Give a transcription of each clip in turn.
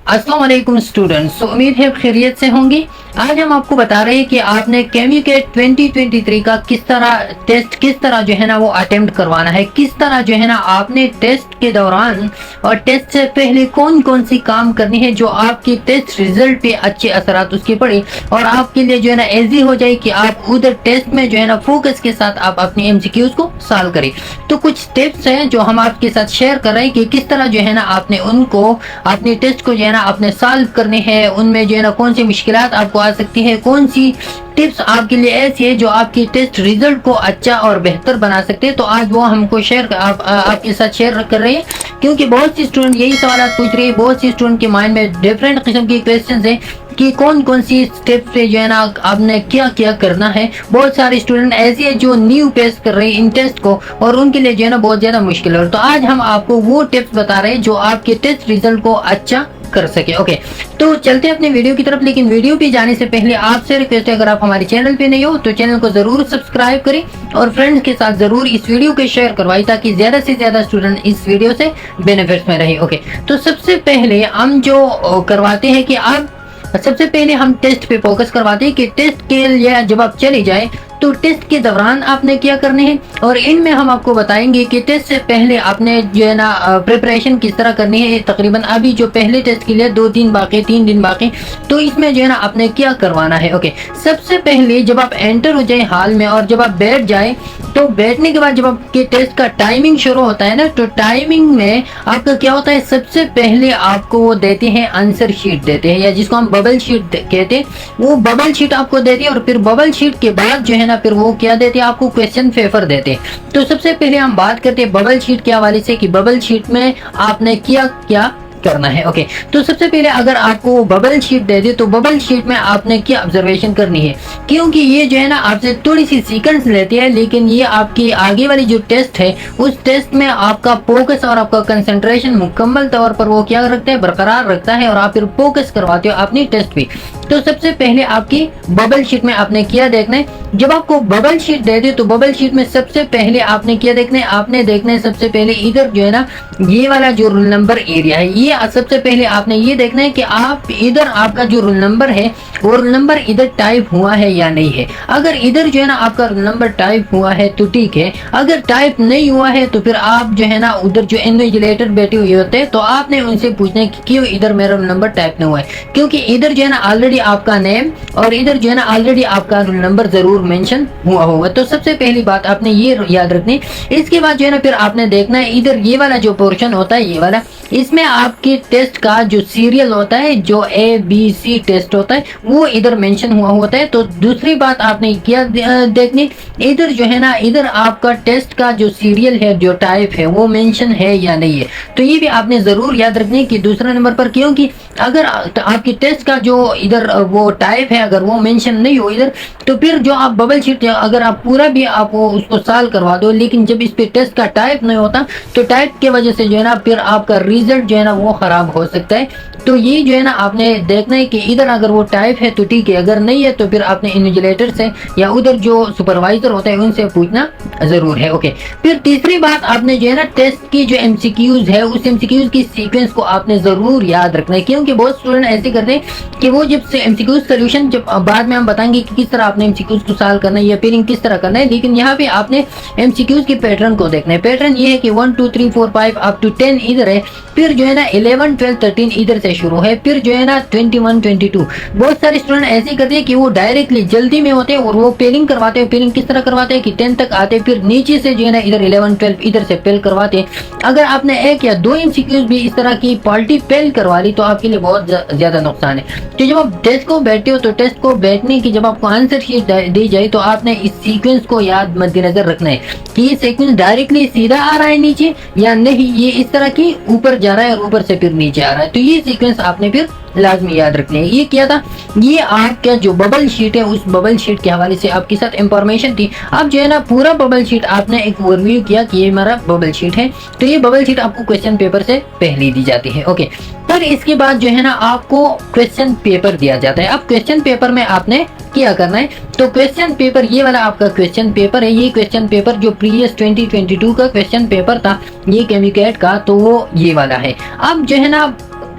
अस्सलाम वालेकुम स्टूडेंट्स। उम्मीद है खैरियत से होंगे। आज हम आपको बता रहे हैं कि आपने केमिकेट 2023 का किस तरह जो है ना वो अटेम्प्ट करवाना है, किस तरह जो है ना आपने टेस्ट के दौरान और टेस्ट से पहले कौन कौन सी काम करनी है जो आपके टेस्ट रिजल्ट पे अच्छे असरात उसके पड़े और आपके लिए जो है ना इजी हो जाए कि आप उधर टेस्ट में जो है ना फोकस के साथ आप अपने एमसीक्यूज को सॉल्व करें। तो कुछ टिप्स हैं जो हम आपके साथ शेयर कर रहे हैं कि किस तरह जो है ना आपने उनको अपने टेस्ट को जो है ना आपने सॉल्व करने हैं, उनमें जो है ना कौन सी मुश्किलात आपको आ सकती है, कौन सी टिप्स आपके लिए ऐसी है जो आपके टेस्ट रिजल्ट को अच्छा और बेहतर बना सकते हैं। तो आज वो हमको आपके साथ शेयर कर रहे हैं, क्योंकि बहुत सी स्टूडेंट यही सवाल पूछ रही है। बहुत सी स्टूडेंट के माइंड में डिफरेंट किस्म के क्वेश्चन है कि कौन कौन सी स्टेप पे जो है ना आपने क्या क्या करना है। बहुत सारे स्टूडेंट ऐसे हैं जो न्यू पेश कर रहे हैं इन टेस्ट को और उनके लिए जो है ना बहुत ज्यादा मुश्किल है। तो आज हम आपको वो टिप्स बता रहे हैं जो आपके टेस्ट रिजल्ट को अच्छा कर सके। ओके, तो चलते हैं अपने वीडियो की तरफ। लेकिन वीडियो पे जाने से पहले आपसे रिक्वेस्ट है, अगर आप हमारे चैनल पे नहीं हो तो चैनल को जरूर सब्सक्राइब करें और फ्रेंड्स के साथ जरूर इस वीडियो को शेयर करवाएं ताकि ज्यादा से ज्यादा स्टूडेंट इस वीडियो से बेनिफिट्स में रहे। ओके, तो सबसे पहले हम जो करवाते हैं कि आप सबसे पहले हम टेस्ट पे फोकस करवाते हैं कि टेस्ट के लिए जब आप चले जाए तो टेस्ट के दौरान आपने क्या करने हैं, और इनमें हम आपको बताएंगे कि टेस्ट से पहले आपने जो है ना प्रिपरेशन किस तरह करनी है। तकरीबन अभी जो पहले टेस्ट के लिए 3 दिन बाकी, तो इसमें जो है ना आपने क्या करवाना है। ओके, सबसे पहले जब आप एंटर हो जाए हॉल में और जब आप बैठ जाए तो बैठने के बाद जब आपके टेस्ट का टाइमिंग शुरू होता है ना, तो टाइमिंग में आपका क्या होता है, सबसे पहले आपको वो देते हैं आंसर शीट देते हैं, या जिसको हम बबल शीट कहते हैं। वो बबल शीट आपको देते हैं और फिर बबल शीट के बाद जो है ना फिर वो क्या देते हैं, आपको क्वेश्चन पेपर देते हैं। तो सबसे पहले हम बात करते हैं बबल शीट के हवाले से कि बबल शीट में आपने क्या क्या करना है। ओके, तो सबसे पहले अगर आपको बबल शीट दे दे तो बबल शीट में आपने क्या ऑब्जर्वेशन करनी है, क्योंकि ये जो है ना आपसे थोड़ी सी सीक्वेंस लेती है, लेकिन ये आपकी आगे वाली जो टेस्ट है उस टेस्ट में आपका फोकस और आपका कंसंट्रेशन मुकम्मल तौर पर वो क्या रखता है, बरकरार रखता है और आप फिर फोकस करवाते हो अपनी टेस्ट पे। तो सबसे पहले आपकी बबल शीट में आपने क्या देखना है, जब आपको बबल शीट दे दे तो बबल शीट में सबसे पहले आपने क्या देखना है, आपने देखना है सबसे पहले इधर जो है ना ये वाला जो रोल नंबर एरिया है, ये सबसे पहले आपने ये देखना है कि आप इधर आपका जो रोल नंबर है वो रोल नंबर इधर टाइप हुआ है या नहीं है। अगर इधर जो है ना आपका रोल नंबर टाइप हुआ है तो ठीक है, अगर टाइप नहीं हुआ है तो फिर आप जो है ना उधर जो इन्विजिलेटर बैठे हुए होते हैं तो आपने उनसे पूछना है कि क्यों इधर मेरा रोल नंबर टाइप नहीं हुआ है, क्योंकि इधर जो है ना ऑलरेडी आपका नेम और इधर जो है ना ऑलरेडी आपका रोल नंबर जरूर मेंशन हुआ होगा। तो सबसे पहली बात आपने ये याद रखनी। इसके बाद जो है ना फिर आपने देखना है इधर ये वाला जो पोर्शन होता है, ये वाला, इसमें आपके टेस्ट का जो सीरियल होता है, जो ABC टेस्ट होता है वो इधर मेंशन हुआ होता है। तो दूसरी बात आपने क्या देखनी, इधर जो है ना इधर आपका टेस्ट का जो सीरियल है, जो टाइप है वो मेंशन है या नहीं है। तो ये भी आपने जरूर याद रखनी कि दूसरे नंबर पर, क्योंकि अगर आपकी टेस्ट का जो इधर वो टाइप है अगर वो मेंशन नहीं हो इधर, तो फिर जो आप बबल शीट अगर आप पूरा भी आप उसको सॉल्व करवा दो, लेकिन जब इस पे टेस्ट का टाइप नहीं होता तो टाइप के वजह से जो है ना फिर आपका रिजल्ट जो है ना वो खराब हो सकता है। तो ये जो है ना आपने देखना है कि इधर अगर वो टाइप है तो ठीक है, अगर नहीं है तो फिर आपने इन्विजिलेटर से या उधर जो सुपरवाइजर होता है उनसे पूछना जरूर है। ओके, फिर तीसरी बात आपने जो है ना टेस्ट की जो एमसीक्यूज है उस एमसीक्यूज की सीक्वेंस को आपने जरूर याद रखना है, क्योंकि बहुत स्टूडेंट ऐसे करते हैं कि वो जब से एमसीक्यूज सोल्यूशन जब बाद में हम बताएंगे कि किस तरह आपने एमसीक्यूज को सॉल्व करना है या पेयरिंग किस तरह करना है, लेकिन यहाँ पे आपने एमसीक्यूज के पैटर्न को देखना है। पैटर्न ये है कि 1 2 3 4 5 अप टू 10 इधर है, फिर जो है ना 11 12 13 इधर से शुरू है, फिर जो है ना 21 22। बहुत सारे स्टूडेंट ऐसे करते हैं कि वो डायरेक्टली जल्दी में होते हैं और वो पेलिंग करवाते हैं। पेलिंग किस तरह करवाते हैं कि 10 तक आते हैं, फिर नीचे से जो है ना इधर 11 12 इधर से पेल करवाते हैं। अगर आपने एक या दो एमसीक्यूज भी इस तरह की पॉलिटी पेल करवा ली तो आपके लिए बहुत ज्यादा नुकसान है। तो जब आप टेस्ट को बैठते हो तो टेस्ट को बैठने की जब आपको आंसर शीट दी जाए तो आपने इस सीक्वेंस को याद मद्देनजर रखना है कि ये सीक्वेंस डायरेक्टली सीधा आ रहा है नीचे या नहीं, ये इस तरह की ऊपर जा रहा है और ऊपर से फिर नीचे आ रहा है। तो ये सीक्वेंस आपने फिर लाजमी याद रखनी है। ये क्या था, ये आपका जो बबल शीट है उस बबल शीट के हवाले से आपके साथ इंफॉर्मेशन थी। अब जो है ना पूरा बबल शीट आपने एक ओवरव्यू किया कि ये हमारा बबल शीट है, तो ये बबल शीट आपको क्वेश्चन पेपर से पहले दी जाती है। ओके, फिर इसके बाद जो है ना आपको क्वेश्चन पेपर दिया जाता है। अब क्वेश्चन पेपर में आपने क्या करना है, तो क्वेश्चन पेपर ये वाला आपका क्वेश्चन पेपर है। ये क्वेश्चन पेपर जो प्रीवियस 2022 का क्वेश्चन पेपर था ये केमिकेट का, तो वो ये वाला है। अब जो है ना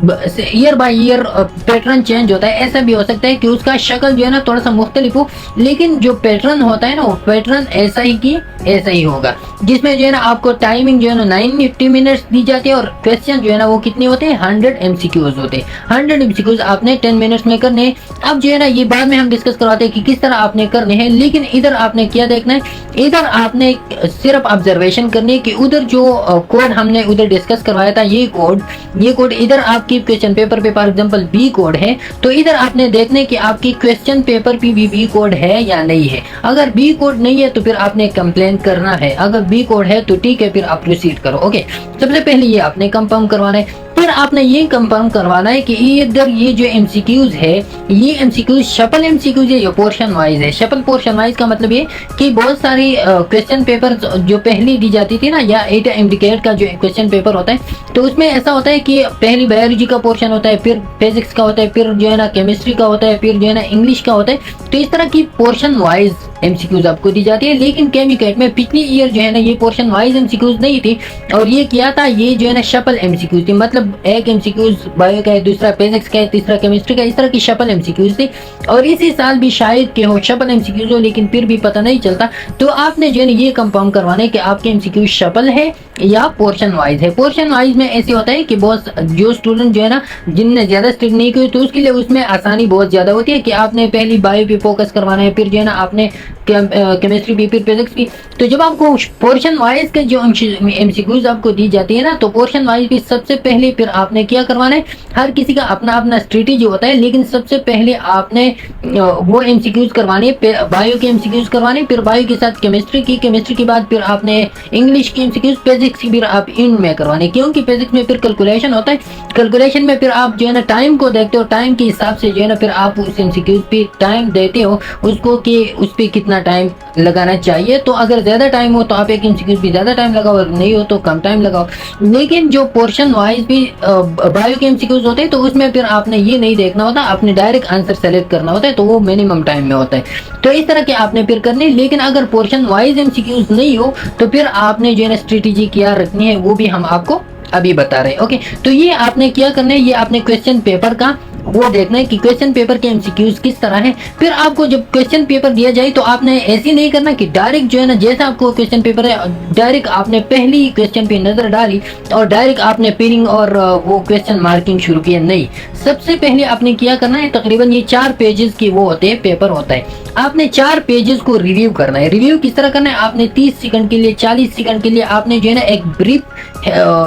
year by year pattern change होता है। ऐसा भी हो सकता है कि उसका शक्ल जो है ना थोड़ा सा मुख्तलिफ हो, लेकिन जो पैटर्न होता है ना वो पैटर्न ऐसा ही की ऐसा ही होगा, जिसमें जो है ना आपको टाइमिंग जो है ना 90 मिनट्स दी जाती है और क्वेश्चन जो है ना वो कितने होते हैं 100 MCQs होते हैं। 100 MCQs आपने 10 मिनट्स में करने हैं। अब जो है ना ये बाद में हम डिस्कस करवाते हैं कि किस तरह आपने करने हैं, लेकिन इधर आपने क्या देखना है, इधर आपने सिर्फ ऑब्जर्वेशन करनी है कि उधर जो कोड हमने उधर डिस्कस करवाया था, ये कोड इधर आपकी क्वेश्चन पेपर पे फॉर एग्जांपल बी कोड है, तो इधर आपने देखना है कि आपकी क्वेश्चन पेपर पे भी बी कोड है या नहीं है। अगर बी कोड नहीं है तो फिर आपने कंप्लेन करना है, अगर बी कोड है तो ठीक है, फिर आप प्रोसीड करो। ओके, सबसे पहले ये आपने कंफर्म करवाना है। फिर आपने ये कंफर्म करवाना है कि इधर ये जो MCQs है, ये MCQs शफल MCQs है या पोर्शन वाइज है। शफल पोर्शन वाइज का मतलब ये कि बहुत सारी क्वेश्चन पेपर जो पहले दी जाती थी ना, या 8 MDCAT का जो क्वेश्चन पेपर होता है, तो उसमें ऐसा होता है कि पहली बायोलॉजी का पोर्शन होता है, फिर फिजिक्स का होता है, फिर जो है ना केमिस्ट्री का होता है, फिर जो है ना इंग्लिश का होता है। तो इस तरह की पोर्शन वाइज MCQs आपको दी जाती है। लेकिन केमिकैट में पिछली ईयर जो है ना ये पोर्शन वाइज MCQs नहीं थी, और ये किया था, ये जो है ना शफल MCQs थी, मतलब एक MCQs बायो का है, दूसरा फिजिक्स का है, तीसरा केमिस्ट्री का, इस तरह की शफल MCQs थी। और इसी साल भी शायद के हो शफल MCQs हो, लेकिन फिर भी पता नहीं चलता। तो आपने जो है ना ये कंफर्म करवाना है कि आपके MCQs शफल है या पोर्शन वाइज है। पोर्शन वाइज में ऐसे होता है कि बहुत जो स्टूडेंट जो है ना जिनने ज्यादा स्टडी नहीं की तो उसके लिए उसमें आसानी बहुत ज्यादा होती है कि आपने पहली बायो पे फोकस करवाना है, फिर जो है ना आपने केमिस्ट्री भी, फिर फिजिक्स भी। तो जब आपको पोर्शन वाइज के जो MCQs आपको दी जाती है ना, तो पोर्शन वाइज भी सबसे पहले फिर आपने क्या करवाना है, हर किसी का अपना अपना स्ट्रेटेजी होता है, लेकिन सबसे पहले आपने वो MCQs करवाने, बायो के MCQs करवाने, फिर बायो के साथ केमिस्ट्री की, केमिस्ट्री के बाद फिर आपने इंग्लिश की MCQs, फिजिक्स की फिर आप इन में करवाने, क्योंकि फिजिक्स में फिर कैलकुलेशन होता है। कैलकुलेशन में फिर आप जो है ना टाइम को देखते हो, टाइम के हिसाब से जो है ना फिर आप उस MCQs पे टाइम देते हो उसको कि उस पर कितना टाइम लगाना चाहिए। तो अगर ज्यादा टाइम हो तो आप एक MCQs भी ज्यादा टाइम लगाओ, अगर नहीं हो तो कम टाइम लगाओ। लेकिन जो पोर्शन वाइज भी बायो के MCQs होते हैं तो उसमें फिर आपने ये नहीं देखना होता, आपने डायरेक्ट आंसर सेलेक्ट करना होता है, तो वो मिनिमम टाइम में होता है। तो इस तरह के आपने फिर करने। लेकिन अगर पोर्शन वाइज MCQs नहीं हो तो फिर आपने जो है ना स्ट्रेटेजी क्या रखनी है वो भी हम आपको अभी बता रहे हैं। ओके, तो ये आपने क्या करना है, ये आपने क्वेश्चन पेपर का वो देखना है कि क्वेश्चन पेपर के MCQs किस तरह है। फिर आपको जब क्वेश्चन पेपर दिया जाए तो आपने ऐसे नहीं करना कि डायरेक्ट जो है ना जैसा आपको क्वेश्चन पेपर है डायरेक्ट आपने पहली क्वेश्चन पे नजर डाली और डायरेक्ट आपने पेरिंग और वो क्वेश्चन मार्किंग शुरू किया। नहीं, सबसे पहले आपने क्या करना है, तकरीबन ये 4 पेजेस की वो होते हैं, पेपर होता है, आपने 4 पेजेस को रिव्यू करना है। रिव्यू किस तरह करना है, आपने 30 सेकंड के लिए, 40 सेकंड के लिए आपने जो है ना एक ब्रीफ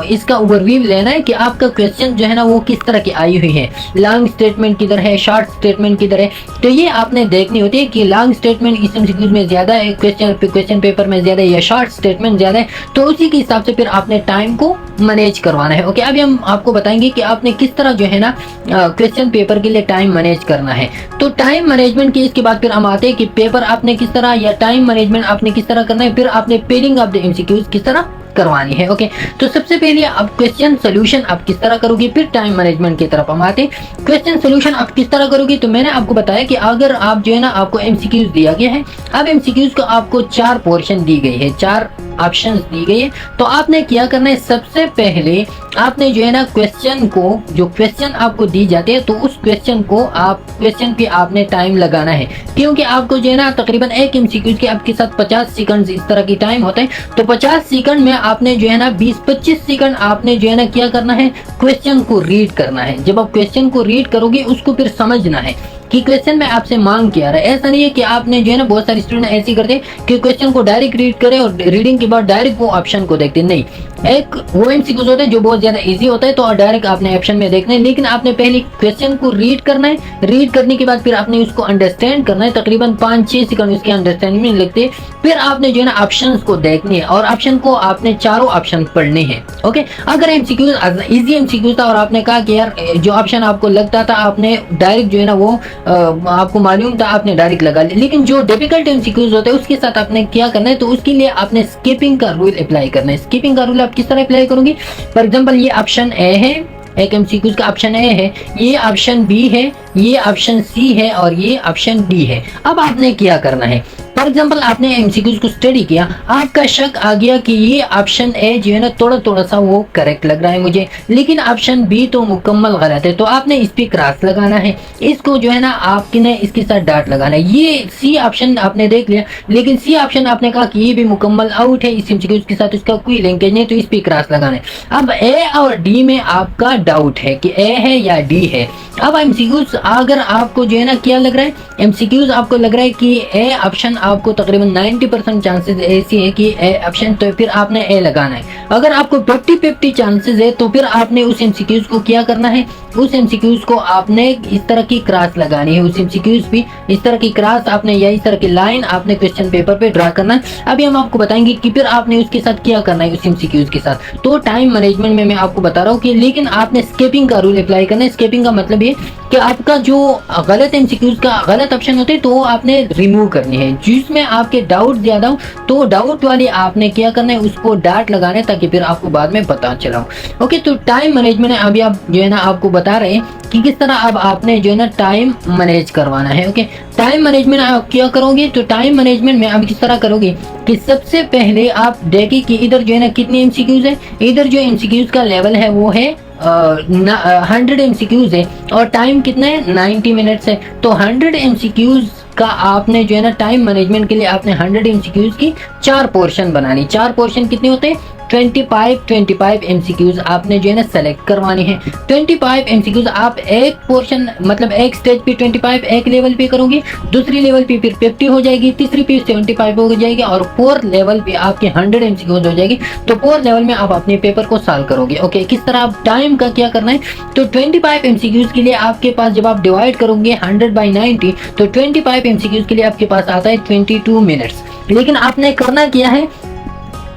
इसका ओवरव्यू लेना है कि आपका क्वेश्चन जो है ना वो किस तरह की आई हुई है, लॉन्ग स्टेटमेंट किधर है, शॉर्ट स्टेटमेंट किधर है। तो ये आपने देखनी होती है कि लॉन्ग स्टेटमेंट इस MCQs में ज्यादा है, क्वेश्चन पेपर में ज्यादा है, या शॉर्ट स्टेटमेंट ज्यादा है। तो उसी के हिसाब से फिर आपने टाइम को मैनेज करवाना है। ओके, अभी हम आपको बताएंगे कि आपने किस तरह जो है ना क्वेश्चन पेपर के लिए टाइम मैनेज करना है। तो टाइम मैनेजमेंट के इसके बाद फिर हम आते हैं कि पेपर आपने किस तरह या टाइम मैनेजमेंट आपने किस तरह करना है, फिर आपने पेयरिंग ऑफ द MCQs किस तरह करवानी है। ओके, तो सबसे पहले आप क्वेश्चन सोल्यूशन आप किस तरह करोगे, फिर टाइम मैनेजमेंट की तरफ हम आते हैं। क्वेश्चन सोल्यूशन आप किस तरह करोगे, तो मैंने आपको बताया कि अगर आप जो है ना आपको MCQs दिया गया है, अब MCQs को आपको 4 पोर्शन दी गई है, 4 ऑप्शंस दी गई है। तो आपने क्या करना है, सबसे पहले आपने जो है ना क्वेश्चन को, जो क्वेश्चन आपको दी जाती है तो उस क्वेश्चन को आप क्वेश्चन पे आपने टाइम लगाना है, क्योंकि आपको जो है ना तकरीबन एक MCQs के आपके साथ 50 सेकंड इस तरह की टाइम होता है। तो 50 सेकंड में आपने जो है ना 20-25 सेकंड आपने जो है ना क्या करना है, क्वेश्चन को रीड करना है। जब आप क्वेश्चन को रीड करोगे उसको फिर समझना है कि क्वेश्चन में आपसे मांग क्या रहा है। ऐसा नहीं है कि आपने जो है ना बहुत सारे स्टूडेंट ऐसे करते हैं कि क्वेश्चन को डायरेक्ट रीड करें और रीडिंग के बाद डायरेक्ट वो ऑप्शन को देखते। नहीं, एक वो MCQs होता है जो बहुत ज्यादा इजी होता है, तो डायरेक्ट आपने ऑप्शन में देखना है, लेकिन आपने पहले क्वेश्चन को रीड करना है। रीड करने के बाद फिर आपने उसको अंडरस्टैंड करना है, तकरीबन 5-6 सेकंड उसके अंडरस्टैंडिंग में लगते हैं। फिर आपने जो है ना ऑप्शन को देखने है और ऑप्शन को आपने चारों ऑप्शन पढ़ने हैं। ओके, अगर MCQs इजी MCQs था और आपने कहा कि यार जो ऑप्शन आपको लगता था आपने डायरेक्ट जो है ना वो आपको मालूम था आपने डायरेक्ट लगा लिया, लेकिन जो डिफिकल्ट MCQs होते हैं उसके साथ आपने क्या करना है, तो उसके लिए आपने स्किपिंग का रूल अप्लाई करना है। स्किपिंग का रूल आप किस तरह अप्लाई करोगे, फॉर एग्जांपल ये ऑप्शन ए है, एक MCQs का ऑप्शन ए है, ये ऑप्शन बी है, ये ऑप्शन सी है और ये ऑप्शन डी है। अब आपने क्या करना है, फॉर एग्जांपल आपने एमसीक्यूज को स्टडी किया, आपका शक आ गया कि ये ऑप्शन ए जो है ना थोड़ा थोड़ा सा वो करेक्ट लग रहा है मुझे, लेकिन ऑप्शन बी तो मुकम्मल गलत है, तो आपने इस पे क्रॉस लगाना है, इसको जो है ना आपने इसके साथ डॉट लगाना है। ये सी ऑप्शन आपने देख लिया, लेकिन सी ऑप्शन आपने कहा कि ये भी मुकम्मल आउट है, इस एमसीक्यूज के साथ इसका कोई लिंकेज नहीं, तो इस पे क्रॉस लगाना है। अब ए और डी में आपका डाउट है कि ए है या डी है। अब एमसीक्यूज अगर आपको जो है ना क्या लग रहा है, एमसीक्यूज आपको लग रहा है कि ए ऑप्शन आपको तकरीबन 90% चांसेस ऐसी है कि ए ऑप्शन, तो फिर आपने ए लगाना है। अगर आपको 50-50 चांसेस है तो फिर आपने उस एमसीक्यूज को क्या करना है, उस एमसीक्यूज को आपने इस तरह की क्रॉस लगानी है, उस एमसीक्यूज भी इस तरह की क्रॉस आपने या इस तरह की लाइन आपने क्वेश्चन पेपर पे ड्रा करना है। अभी हम आपको बताएंगे कि फिर आपने उसके साथ क्या करना है उस एमसीक्यूज के साथ। तो टाइम मैनेजमेंट में मैं आपको बता रहा हूँ कि लेकिन आपने स्केपिंग का रूल अप्लाई करना है। स्केपिंग का मतलब ये कि आपका जो गलत एमसीक्यूज का गलत ऑप्शन होते हैं तो आपने रिमूव करनी है, जिसमें आपके डाउट ज्यादा हो तो डाउट वाली आपने क्या करना है, उसको डॉट लगाना है ताकि फिर आपको बाद में पता चला हो। ओके, तो टाइम मैनेजमेंट है, अभी आप जो है ना आपको बता रहे हैं कि किस तरह अब आपने जो है ना टाइम मैनेज करवाना है। ओके, टाइम मैनेजमेंट आप क्या करोगे, तो टाइम मैनेजमेंट में आप किस तरह करोगे कि सबसे पहले आप देखिए कि इधर जो है ना कितने एमसीक्यूज है, इधर जो एमसीक्यूज का लेवल है वो है 100 एमसीक्यूज है और टाइम कितना है 90 मिनट्स है। तो 100 एमसीक्यूज का आपने जो है ना टाइम मैनेजमेंट के लिए आपने 100 एमसीक्यूज की 4 पोर्शन बनानी। 4 पोर्शन कितने होते हैं, 25 एमसीक्यूज आपने जो है ना सेलेक्ट करवानी है। 25 एमसीक्यूज आप एक पोर्शन मतलब एक स्टेज पे 25 एक लेवल पे करोगे, दूसरी लेवल पे फिर 50 हो जाएगी, तीसरी पे 75 हो जाएगी और फोर्थ लेवल पे आपके 100 एमसीक्यूज हो जाएगी। तो फोर्थ लेवल में आप अपने पेपर को सॉल्व करोगे। ओके, किस तरह आप टाइम का क्या करना है, तो 25 एमसीक्यूज के लिए आपके पास जब आप डिवाइड करोगे 100/90 तो 25 एमसीक्यूज के लिए आपके पास आता है 22 मिनट्स। लेकिन आपने करना क्या है,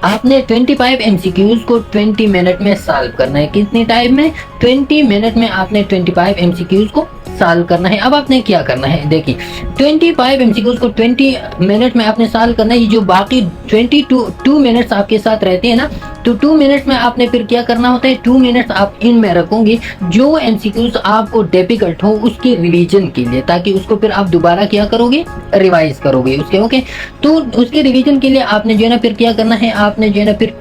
आपने 25 एमसीक्यूज को 20 मिनट में सॉल्व करना है। कितने टाइम में, 20 मिनट में आपने 25 एमसीक्यूज को सॉल्व करना है। अब आपने क्या करना है, देखिए 25 एमसीक्यूज को 20 मिनट में आपने सॉल्व करना है। ये जो बाकी 22 मिनट्स आपके साथ रहते हैं ना, तो 2 मिनट में आपने फिर क्या करना होता है, 2 मिनट्स आप इनमें रखोगे जो एमसीक्यूज आपको डिफिकल्ट हो उसके रिवीजन के लिए, ताकि उसको फिर आप दोबारा क्या करोगे, रिवाइज करोगे उसके। ओके, तो उसके रिवीजन के लिए आपने जो है ना फिर क्या करना है, आपने जो है ना फिर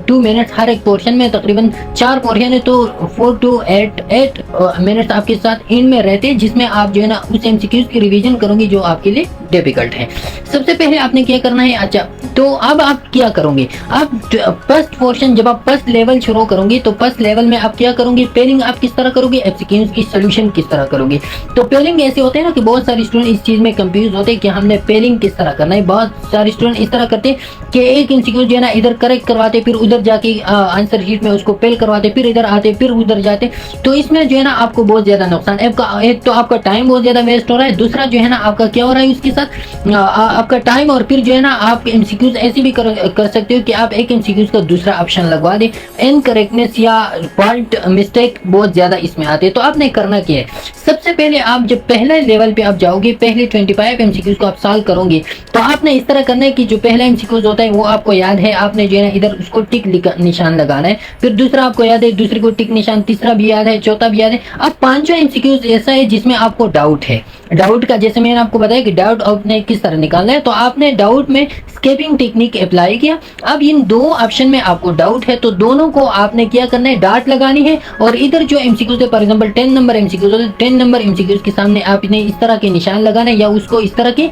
2 मिनट्स हर एक पोर्शन में, तकरीबन 4 पोर्शन है तो 4 to 8 मिनट्स आपके साथ इनमें रहते हैं, जिसमें आप जो है ना उस एमसीक्यूज की रिवीजन करोगे जो आपके लिए डिफिकल्ट है। सबसे पहले आपने क्या करना है, अच्छा तो अब आप क्या करोगे, आप फर्स्ट पोर्शन जब आप फर्स्ट लेवल शुरू करोगे तो फर्स्ट लेवल में आप क्या करोगे, पेयरिंग आप किस तरह करोगे, एमसीक्यूज की सोल्यूशन किस तरह करोगे। तो पेयरिंग ऐसे होते हैं ना कि बहुत सारे स्टूडेंट इस चीज में कंफ्यूज होते हैं कि हमने पेयरिंग किस तरह करना है। बहुत सारे स्टूडेंट इस तरह करते हैं कि एक एमसीक्यू जो है ना इधर करेक्ट करवाते, फिर उधर जाके आंसर शीट में उसको पेल करवाते, फिर इधर आते, फिर उधर जाते। तो इसमें जो है ना आपको बहुत ज्यादा नुकसान, एक तो आपका टाइम बहुत ज्यादा वेस्ट हो रहा है, दूसरा जो है ना आपका क्या हो रहा है उसके साथ आपका टाइम, और फिर जो है ना आप एमसीक्यूज ऐसे भी कर सकते हो कि आप एक एमसीक्यूज का दूसरा ऑप्शन लगवा दे। इनकरेक्टनेस या फॉल्ट मिस्टेक बहुत ज्यादा इसमें आते हैं। तो आपने करना क्या है, सबसे पहले आप जब पहले लेवल पे आप जाओगे, पहले 25 एमसीक्यूज को आप सॉल्व करोगे, तो आपने इस तरह करना है कि जो पहला एमसीक्यूज होता है वो आपको याद है, आपने जो है ना इधर उसको टिक निशान लगाना है, फिर दूसरा आपको याद है, दूसरे को टिक निशान, तीसरा भी याद है, चौथा भी याद है। अब पांचवा एमसीक्यूज ऐसा है जिसमें आपको डाउट है। डाउट का जैसे मैंने आपको बताया कि डाउट आपने किस तरह निकालना है, तो आपने डाउट में स्केपिंग टेक्निक अप्लाई किया। अब इन दो ऑप्शन में आपको डाउट है तो दोनों को आपने क्या करना है, डॉट लगानी है, और इधर जो एमसीक्यूज है फॉर एग्जांपल 10 नंबर एमसीक्यूज है, 10 नंबर एमसीक्यूज के सामने आपने इस तरह के निशान लगाने या उसको इस तरह के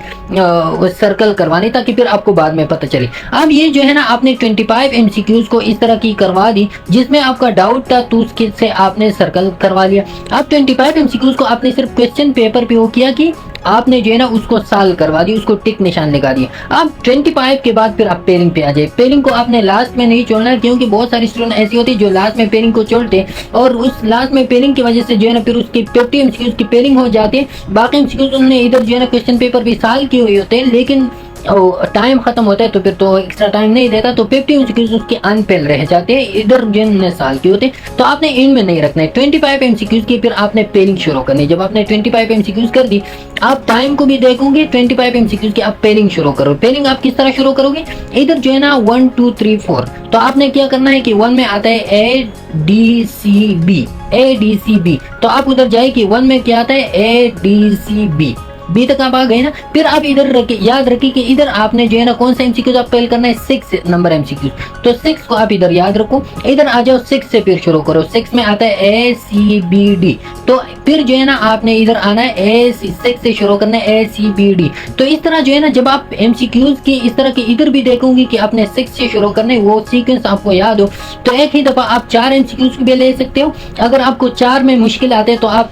सर्कल करवाने, ताकि फिर आपको बाद में पता चले। अब ये जो है ना आपने 25 एमसीक्यूज को इस तरह की करवा दी जिसमें आपका डाउट था, तो उसके से आपने सर्कल करवा लिया। अब 25 एमसीक्यूज को आपने सिर्फ क्वेश्चन पेपर पे वो किया कि आपने जो है ना उसको सॉल्व करवा दी, उसको टिक निशान लगा दिया। अब 25 के बाद फिर आप पेयरिंग पे आ जाए। पेयरिंग को आपने लास्ट में नहीं छोड़ना है, क्योंकि बहुत सारे स्टूडेंट ऐसे होते हैं जो लास्ट में पेयरिंग को छोड़ते हैं और उस लास्ट में पेयरिंग की वजह से जो है ना फिर उसकी 50 एमसीक्यूज की पेयरिंग हो जाती है। बाकी एमसीक्यूज उन्होंने इधर जो है ना क्वेश्चन पेपर भी सॉल्व किए हुए होते हैं, लेकिन टाइम खत्म होता है तो फिर तो एक्स्ट्रा टाइम नहीं देता, तो 50 एमसीक्यूज उसके अनपेल रह जाते हैं, इधर जिनने साल के होते। तो आपने इनमें नहीं रखना है। 25 एमसीक्यूज की फिर आपने पेयरिंग शुरू करनी है। जब आपने 25 एमसीक्यूज कर दी, आप टाइम को भी देखोगे, 25 एमसीक्यूज की आप पेयरिंग शुरू करो। पेयरिंग आप किस तरह शुरू करोगे, इधर जो है ना 1 2 3 4, तो आपने क्या करना है कि 1 में आता है ADCB, तो आप उधर जाए कि 1 में क्या आता है ADCB, बी तक आप आ गए ना। फिर आप इधर याद रखिए कि इधर आपने जो है ना कौन सा एमसीक्यूज आप पहले करना है, 6 नंबर एमसीक्यूज। तो 6 को आप इधर याद रखो, इधर आ जाओ 6 से फिर शुरू करो। 6 में आता है ACBD, तो फिर जो है ना आपने इधर आना है A6 से शुरू करना है ACBD। तो इस तरह जो है ना जब आप एमसीक्यूज की इस तरह के इधर भी देखोगे कि आपने 6 से शुरू करना है, वो सीक्वेंस आपको याद हो तो एक ही दफा आप 4 एमसीक्यूज भी ले सकते हो। अगर आपको 4 में मुश्किल आते हैं तो आप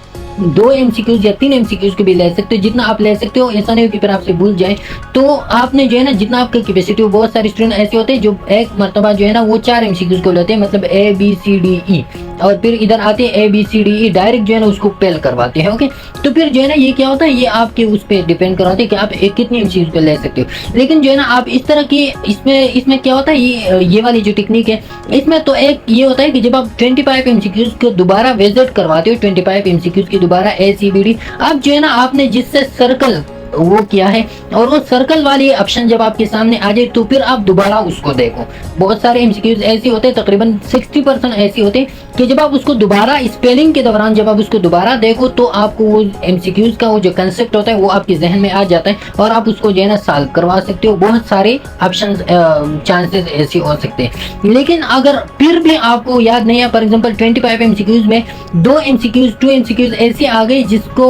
2 एमसीक्यूज या 3 एमसीक्यूज के भी ले सकते हो, जितना आप ले सकते हो। ऐसा नहीं हो कि फिर आपसे भूल जाए। तो आपने जो है ना जितना आपकी कैपेसिटी हो, बहुत सारे स्टूडेंट ऐसे होते हैं जो एक मरतबा जो है ना वो 4 एमसीक्यूज को लेते हैं, मतलब ABCDE, और फिर इधर आते हैं ABCDE डायरेक्ट जो है ना उसको पेल करवाते हैं। ओके, तो फिर जो है ना ये क्या होता है, ये आपके उस पर डिपेंड कराते हैं कि आप कितनी एमसीक्यूज को ले सकते हो। लेकिन जो है ना आप इस तरह की इसमें क्या होता है, ये वाली जो टेक्निक है इसमें तो एक ये होता है कि जब आप 25 एमसीक्यूज को दोबारा विजिट करवाते हो, 25 एमसीक्यूज की दोबारा ACBD, आप जो है ना आपने जिससे सर्कल वो किया है और वो सर्कल वाली ऑप्शन जब आपके सामने आ जाए तो फिर आप दोबारा उसको देखो। बहुत सारे एमसीक्यूज ऐसे होते हैं, तकरीबन 60% ऐसे होते हैं कि जब आप उसको दोबारा स्पेलिंग के दौरान जब आप उसको दोबारा देखो तो आपको वो एमसीक्यूज का वो जो कंसेप्ट होता है वो आपके जहन में आ जाता है और आप उसको जो है ना सॉल्व करवा सकते हो। बहुत सारे ऑप्शन चांसेस ऐसे हो सकते हैं। लेकिन अगर फिर भी आपको याद नहीं है, फॉर एग्जाम्पल 25 एमसीक्यूज में 2 एमसीक्यूज ऐसे आ गए जिसको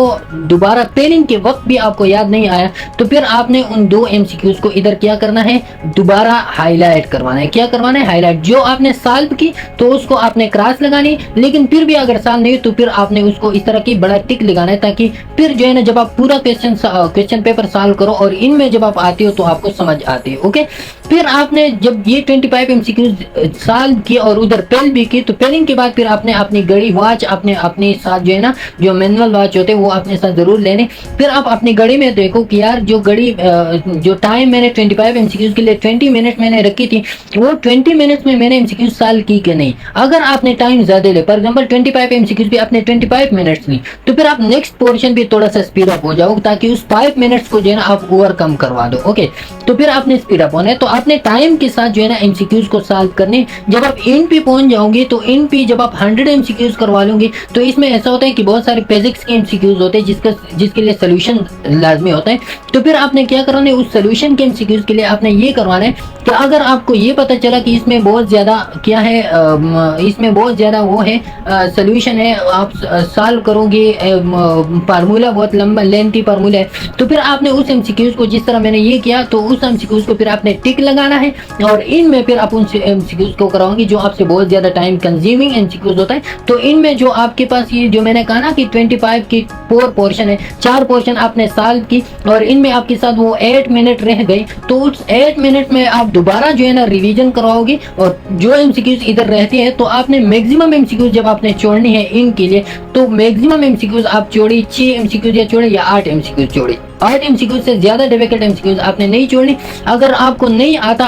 दोबारा पेलिंग के वक्त भी आपको याद नहीं आया, तो फिर आपने उन 2 एमसीक्यूज को इधर क्या करना है, दोबारा हाईलाइट करवाना है। क्या करवाना है, हाईलाइट। जो आपने सॉल्व की तो उसको आपने क्रॉस लगानी, लेकिन फिर भी अगर सॉल्व नहीं तो फिर आपने उसको इस तरह की बड़ा टिक लगाना है, ताकि फिर जो है ना जब आप पूरा क्वेश्चन पेपर सॉल्व करो और इनमें जब आप आते हो तो आपको समझ आती है। ओके, फिर आपने जब ये 25 एमसीक्यूज सॉल्व किए और उधर पेल भी की, तो पेलिंग के बाद फिर आपने अपनी घड़ी वॉच अपने साथ जो है ना जो मैनुअल वॉच होते हैं वो अपने साथ जरूर लेने। फिर आप अपनी घड़ी में देखो कि यार जो घड़ी जो टाइम मैंने 25 एमसीक्यूज के लिए 20 मिनट मैंने रखी थी, वो 20 मिनट्स में मैंने एमसीक्यूज सॉल्व की कि नहीं। अगर आपने टाइम ज्यादा ले, फॉर एग्जांपल 25 एमसीक्यूज भी आपने 25 मिनट्स ली, तो फिर आप नेक्स्ट पोर्शन भी थोड़ा सा स्पीड अप हो जाओ, ताकि उस 5 मिनट्स को जो है ना आप ओवरकम करवा दो। ओके, तो फिर आपने स्पीड अप होना है, तो आपने टाइम के साथ जो है ना एमसीक्यूज को सॉल्व करने। जब आप इन पे पहुंच जाओगे तो इन पे जब आप 100 एमसीक्यूज करवा लोगे तो इसमें ऐसा होता है कि बहुत सारे फिजिक्स के एमसीक्यूज होते हैं जिसके लिए सोल्यूशन लाजमी होता है। तो फिर आपने क्या करना है, उस सोल्यूशन के एमसीक्यूज के लिए आपने ये करवाना है कि अगर आपको ये पता चला कि इसमें बहुत ज्यादा क्या है, इसमें बहुत ज्यादा वो है सोल्यूशन है, आप सॉल्व करोगे, फार्मूला बहुत लंबा लेंथी फार्मूला है, तो फिर आपने उस एमसीक्यूज को जिस तरह मैंने ये किया तो उस एमसीक्यूज को फिर आपने टिक लगाना है और इनमें फिर आप उन एमसीक्यूज को कराओगे जो आपसे बहुत ज्यादा टाइम कंज्यूमिंग एमसीक्यूज होता है। तो इनमें जो आपके पास ये जो मैंने कहा ना कि 25 की 4 पोर्शन है, 4 पोर्शन आपने सॉल्व की और इनमें आपके साथ वो 8 मिनट रह गए, तो उस 8 मिनट में आप दोबारा जो है ना रिवीजन करवाओगे और जो एमसीक्यूज इधर रहते हैं तो आपने मैक्सिमम एमसीक्यूज जब आपने छोड़नी है इनके लिए, तो मैक्सिमम एमसीक्यूज आप छोड़ी 6 एमसीक्यूज या छोड़े या 8 एमसीक्यूज छोड़ी। 8 एमसीक्यूज से ज्यादा डिफिकल्ट एमसीक्यूज आपने नहीं छोड़नी। अगर आपको नहीं आता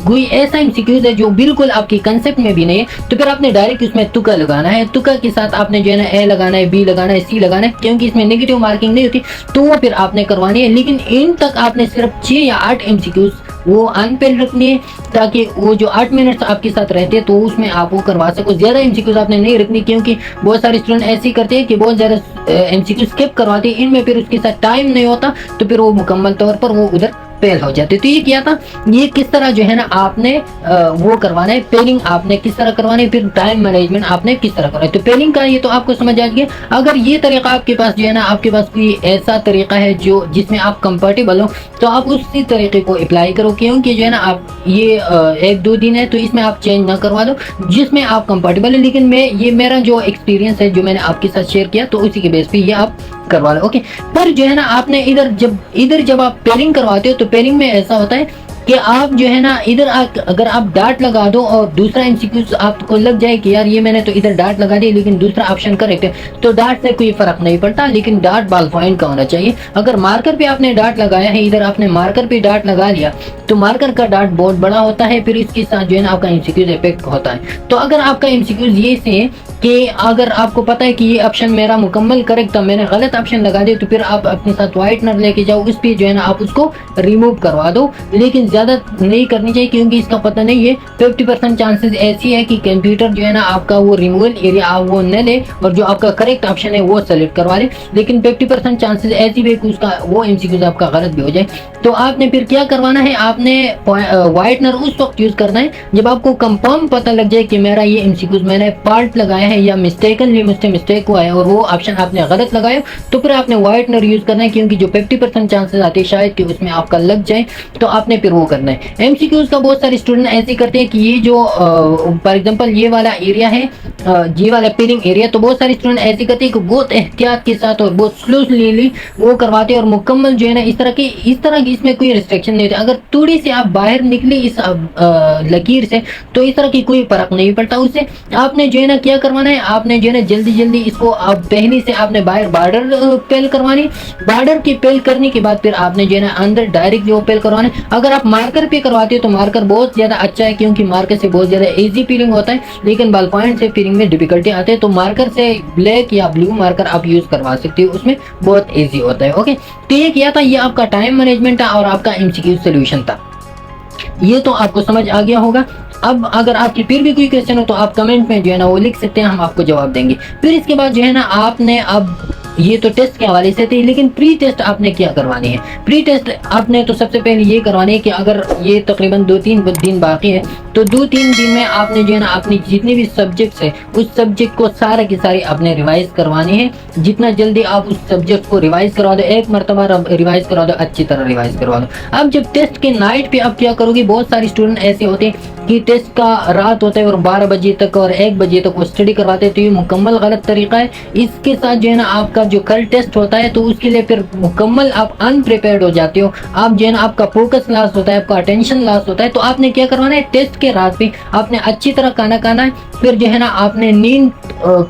कोई ऐसा एमसीक्यूज है जो बिल्कुल आपकी कंसेप्ट में भी नहीं है, तो फिर आपने डायरेक्ट उसमें तुक्का लगाना है। तुक्का के साथ आपने जो है ना ए लगाना है, बी लगाना है, सी लगाना है, क्योंकि इसमें नेगेटिव मार्किंग नहीं होती, तो वो फिर आपने करवानी है। लेकिन इन तक आपने सिर्फ 6 या 8 एमसीक्यूज वो अनपेन रखनी है, ताकि वो जो 8 मिनट्स आपके साथ रहते हैं तो उसमें आप वो करवा सको। ज्यादा एमसीक्यूज आपने नहीं रखनी, क्योंकि बहुत सारे स्टूडेंट ऐसे ही करते हैं कि बहुत ज्यादा एमसीक्यू स्किप करवाते हैं, इनमें फिर उसके साथ टाइम नहीं होता तो फिर वो मुकम्मल तौर पर वो उधर फेल हो जाते। तो ये क्या था, ये किस तरह जो है ना आपने वो करवाना है, पेलिंग आपने किस तरह करवाना है, फिर टाइम मैनेजमेंट आपने किस तरह करना है। तो पेलिंग का ये तो आपको समझ आ गया। अगर ये तरीका आपके पास जो है ना, आपके पास कोई ऐसा तरीका है जो जिसमें आप कंफर्टेबल हो, तो आप उसी तरीके को अप्लाई करो, क्योंकि जो है ना आप ये 1-2 दिन है तो इसमें आप चेंज ना करवा दो, जिसमें आप कंफर्टेबल है। लेकिन ये मेरा जो एक्सपीरियंस है जो मैंने आपके साथ शेयर किया, तो उसी के बेस पे ये आप करवा लो। ओके, पर जो है ना आपने इधर जब आप पेयरिंग करवाते हो तो पेयरिंग में ऐसा होता है कि आप जो है ना इधर अगर आप डाट लगा दो और दूसरा एमसीक्यू आपको लग जाए कि यार ये मैंने तो इधर डाट लगा दिया लेकिन दूसरा ऑप्शन करेक्ट है, तो डाट से कोई फर्क नहीं पड़ता, लेकिन डाट बॉल पॉइंट का होना चाहिए। अगर मार्कर पे आपने डाट लगाया है, इधर आपने मार्कर पे डाट लगा लिया, तो मार्कर का डाट बहुत बड़ा होता है, फिर इसके साथ जो है ना आपका एमसीक्यू इफेक्ट होता है। तो अगर आपका एमसीक्यू ये से कि अगर आपको पता है कि ये ऑप्शन मेरा मुकम्मल करेक्ट था, मैंने गलत ऑप्शन लगा दिया, तो फिर आप अपने साथ व्हाइटनर लेके जाओ, उस पर जो है ना आप उसको रिमूव करवा दो। लेकिन ज़्यादा नहीं करनी चाहिए, क्योंकि इसका पता नहीं है 50% चांसेस ऐसी है कि कंप्यूटर जो है ना आपका वो रिमूवल एरिया आप वो न ले और जो आपका करेक्ट ऑप्शन है वो सेलेक्ट करवा ले। लेकिन 50% चांसेस ऐसी भी कि उसका वो एमसीक्यूज आपका गलत भी हो जाए। तो आपने फिर क्या करवाना है, आपने व्हाइटनर उस वक्त यूज करना है जब आपको कंफर्म पता लग जाए कि मेरा ये एमसीक्यूज मैंने पार्ट लगाया है या मिस्टेकनली मुझसे मिस्टेक हुआ है और वो ऑप्शन आपने गलत लगाया, तो फिर आपने व्हाइटनर यूज करना है, क्योंकि जो 50% चांसेस आते हैं शायद कि उसमें आपका लग जाए, तो आपने फिर वो करना है। एमसीक्यूज का बहुत सारे स्टूडेंट ऐसे करते हैं कि ये जो फॉर एग्जांपल ये वाला एरिया है, ये वाला पिलिंग एरिया, तो बहुत सारे स्टूडेंट ऐसे करते हैं कि बहुत एहतियात के साथ और बहुत स्लोली वो करवाते हैं और मुकम्मल जो है ना इस तरह की इसमें कोई रिस्ट्रिक्शन नहीं होता। अगर थोड़ी सी आप बाहर निकले इस लकीर से तो इस तरह की कोई फर्क नहीं पड़ता उससे। आपने जो है ना क्या करवाना है, आपने जो है ना जल्दी इसको आप पहले से आपने बाहर बॉर्डर पेल करवानी, बॉर्डर की पेल करने के बाद फिर आपने जो है ना अंदर डायरेक्ट वो पेल करवाना है। अगर आप मार्कर पे करवाते हो तो मार्कर बहुत ज्यादा अच्छा है, क्योंकि मार्कर से बहुत ज्यादा इजी फीलिंग होता है, लेकिन बॉल पॉइंट से फीलिंग में डिफिकल्टी आते हैं। तो मार्कर से ब्लैक या ब्लू मार्कर आप यूज करवा सकते हो, उसमें बहुत इजी होता है। ओके, तो ये किया था, ये आपका टाइम मैनेजमेंट था और आपका एमसीक्यू सॉल्यूशन था। ये तो आपको समझ आ गया होगा। अब अगर आपकी फिर भी कोई क्वेश्चन हो तो आप कमेंट में जो है ना वो लिख सकते हैं, हम आपको जवाब देंगे। फिर इसके बाद जो है ना आपने अब ये तो टेस्ट के हवाले से थे, लेकिन प्री टेस्ट आपने क्या करवानी है। प्री टेस्ट आपने तो सबसे पहले ये करवानी है कि अगर ये तकरीबन 2-3 दिन बाकी है तो 2-3 दिन में आपने जो है ना अपनी जितने भी सब्जेक्ट्स है उस सब्जेक्ट को सारा की सारी आपने रिवाइज करवानी है। जितना जल्दी आप उस सब्जेक्ट को रिवाइज करवा दो, एक मरतबा रिवाइज करवा दो, अच्छी तरह रिवाइज करवा दो। अब जब टेस्ट के नाइट पे आप क्या करोगे, बहुत सारे स्टूडेंट ऐसे होते हैं कि टेस्ट का रात होता है और 12 बजे तक और 1 बजे तक वो स्टडी करवाते हैं, तो ये मुकम्मल गलत तरीका है। इसके साथ जो है ना आपका जो कल टेस्ट होता है तो उसके लिए फिर मुकम्मल आप अनप्रिपेयर्ड हो जाते हो, आप जो है ना आपका फोकस लॉस होता है, आपका अटेंशन लॉस होता है। तो आपने क्या करवाना है, टेस्ट के रात पे आपने अच्छी तरह खाना है, फिर जो है ना आपने नींद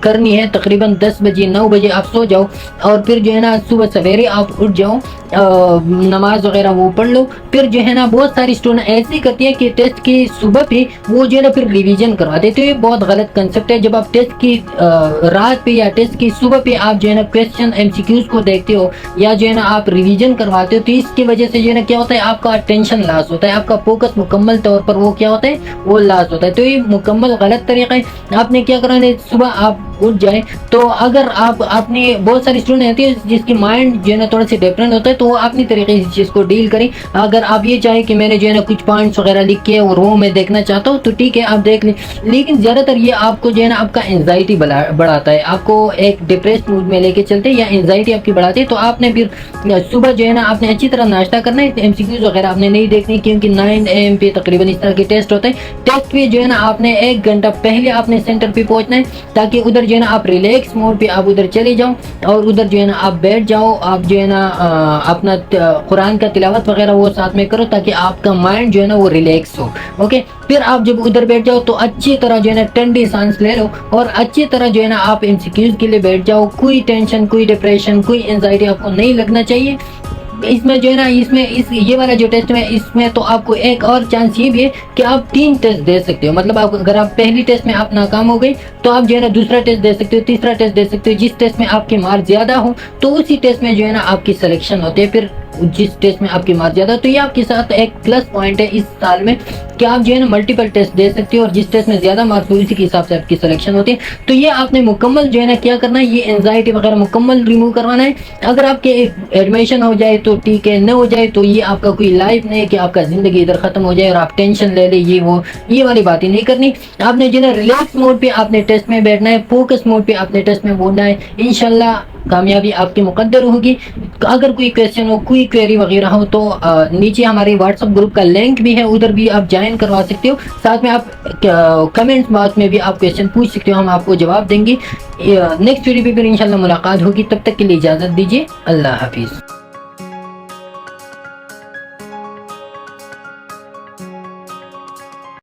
करनी है। तकरीबन 10 बजे 9 बजे आप सो जाओ और फिर जो है ना सुबह सवेरे आप उठ जाओ, नमाज वगैरह वो पढ़ लो। फिर जो है ना बहुत सारी स्टूडेंट ऐसे करती है कि टेस्ट की सुबह पे वो जो है ना फिर रिवीजन करवाते, तो ये बहुत गलत कंसेप्ट है। जब आप टेस्ट की रात पे या टेस्ट की सुबह पे आप जो है ना क्वेश्चन एमसीक्यूज को देखते हो या जो है ना आप रिवीजन करवाते हो, तो इसकी वजह से जो है ना क्या होता है, आपका अटेंशन लॉस होता है, आपका फोकस मुकम्मल तौर पर वो क्या होता है, वो लॉस होता है। तो ये मुकम्मल गलत तरीका है। आपने क्या करना है, सुबह आप उठ जाए। तो अगर आप अपने बहुत सारी स्टूडेंट होती है जिसकी माइंड जो है ना थोड़ा सी डिफरेंट होता है, तो वो अपनी तरीके से चीज़ को डील करें। अगर आप ये चाहे कि मैंने जो है ना कुछ पॉइंट्स वगैरह लिख के और वो मैं देखना चाहता हूँ तो ठीक है आप देख लें, लेकिन ज़्यादातर ये आपको जो है ना आपका एंजाइटी बढ़ाता है, आपको एक डिप्रेस मूड में लेके चलते हैं या एंजाइटी आपकी बढ़ाती है। तो आपने फिर सुबह जो है ना आपने अच्छी तरह नाश्ता करना है, एमसीक्यूज वगैरह आपने नहीं देखनी, क्योंकि 9 AM पे तकरीबन इस तरह के टेस्ट होते हैं। टेस्ट पे जो है ना आपने 1 घंटा पहले आपने सेंटर पे पहुंचना है, ताकि उधर जो है ना आप रिलैक्स मोड पे आप उधर चले जाओ और उधर जो है ना आप बैठ जाओ, आप जो है ना अपना कुरान का तिलावत वगैरह वो साथ में करो, ताकि आपका माइंड जो है ना वो रिलैक्स हो। ओके, फिर आप जब उधर बैठ जाओ तो अच्छी तरह जो है ना ठंडी सांस ले लो और अच्छी तरह जो है ना आप एमसीक्यूज के लिए बैठ जाओ। कोई टेंशन, कोई डिप्रेशन, कोई एंजाइटी आपको नहीं लगना चाहिए। इसमें जो है ना ये वाला जो टेस्ट है इसमें तो आपको एक और चांस ये भी है कि आप 3 टेस्ट दे सकते हो। मतलब आप अगर आप पहली टेस्ट में आप नाकाम हो गए तो आप जो है ना दूसरा टेस्ट दे सकते हो, तीसरा टेस्ट दे सकते हो। जिस टेस्ट में आपके मार्क्स ज्यादा हो तो उसी टेस्ट में जो है ना आपकी सिलेक्शन होती है। फिर जिस टेस्ट में आपकी मार्क्स ज्यादा, तो ये आपके साथ एक प्लस पॉइंट है इस साल में कि आप जो है ना मल्टीपल टेस्ट दे सकते हो और जिस टेस्ट में ज्यादा मार्क्स हो उसी के हिसाब से आपकी सिलेक्शन होती है। तो ये आपने मुकम्मल जो है ना क्या करना है, ये एंजाइटी वगैरह मुकम्मल रिमूव करवाना है। अगर आपके एडमिशन हो जाए तो ठीक है, न हो जाए तो ये आपका कोई लाइफ नहीं है कि आपका जिंदगी इधर खत्म हो जाए और आप टेंशन ले ले, ये वाली बातें नहीं करनी। आपने जो है ना रिलैक्स मोड पे आपने टेस्ट में बैठना है, फोकस मोड पे आपने टेस्ट में बोलना है। इंशाल्लाह कामयाबी आपकी मुकद्दर होगी। अगर कोई क्वेश्चन हो, कोई क्वेरी वगैरह हो तो नीचे हमारे व्हाट्सएप ग्रुप का लिंक भी है, उधर भी आप ज्वाइन करवा सकते हो। साथ में आप कमेंट्स बॉक्स में भी आप क्वेश्चन पूछ सकते हो, हम आपको जवाब देंगे। नेक्स्ट वीडियो पे फिर इंशाल्लाह मुलाकात होगी, तब तक के लिए इजाज़त दीजिए। अल्लाह हाफिज़।